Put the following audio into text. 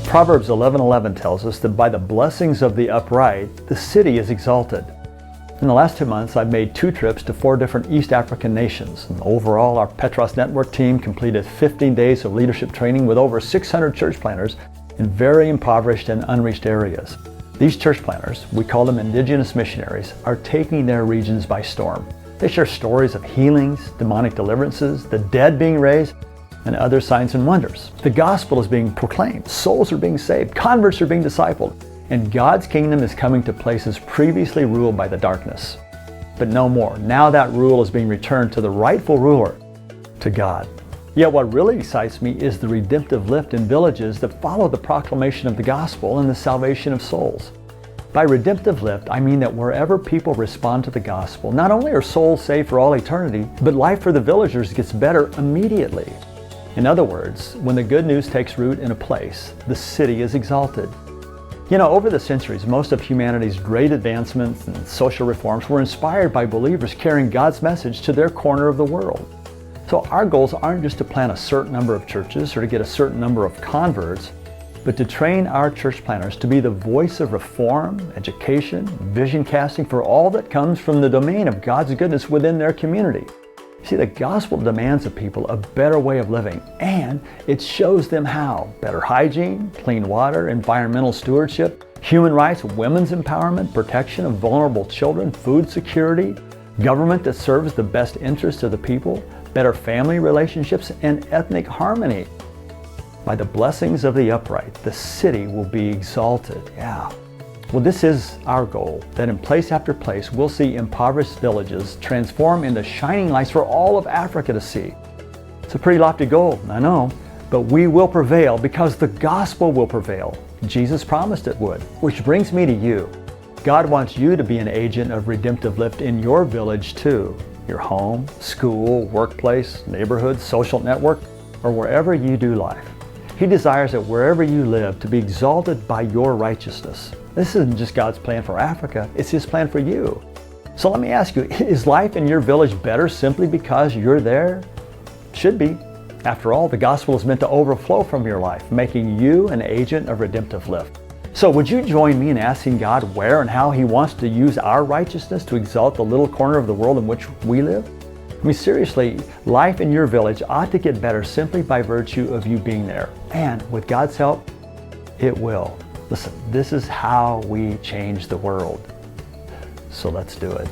Proverbs 11:11 tells us that by the blessings of the upright, the city is exalted. In the last 2 months, I've made 2 trips to 4 different East African nations. And overall, our Petros Network team completed 15 days of leadership training with over 600 church planters in very impoverished and unreached areas. These church planters, we call them indigenous missionaries, are taking their regions by storm. They share stories of healings, demonic deliverances, the dead being raised, and other signs and wonders. The gospel is being proclaimed, souls are being saved, converts are being discipled, and God's kingdom is coming to places previously ruled by the darkness. But no more. Now that rule is being returned to the rightful ruler, to God. Yet what really excites me is the redemptive lift in villages that follow the proclamation of the gospel and the salvation of souls. By redemptive lift, I mean that wherever people respond to the gospel, not only are souls saved for all eternity, but life for the villagers gets better immediately. In other words, when the good news takes root in a place, the city is exalted. You know, over the centuries, most of humanity's great advancements and social reforms were inspired by believers carrying God's message to their corner of the world. So our goals aren't just to plant a certain number of churches or to get a certain number of converts, but to train our church planters to be the voice of reform, education, vision casting for all that comes from the domain of God's goodness within their community. See, the gospel demands of people a better way of living, and it shows them how. Better hygiene, clean water, environmental stewardship, human rights, women's empowerment, protection of vulnerable children, food security, government that serves the best interests of the people, better family relationships, and ethnic harmony. By the blessings of the upright, the city will be exalted. Yeah. Well, this is our goal, that in place after place, we'll see impoverished villages transform into shining lights for all of Africa to see. It's a pretty lofty goal, I know, but we will prevail because the gospel will prevail. Jesus promised it would, which brings me to you. God wants you to be an agent of redemptive lift in your village too. Your home, school, workplace, neighborhood, social network, or wherever you do life. He desires that wherever you live to be exalted by your righteousness. This isn't just God's plan for Africa, it's His plan for you. So let me ask you, is life in your village better simply because you're there? Should be. After all, the gospel is meant to overflow from your life, making you an agent of redemptive lift. So would you join me in asking God where and how He wants to use our righteousness to exalt the little corner of the world in which we live? I mean, seriously, life in your village ought to get better simply by virtue of you being there. And with God's help, it will. Listen, this is how we change the world. So let's do it.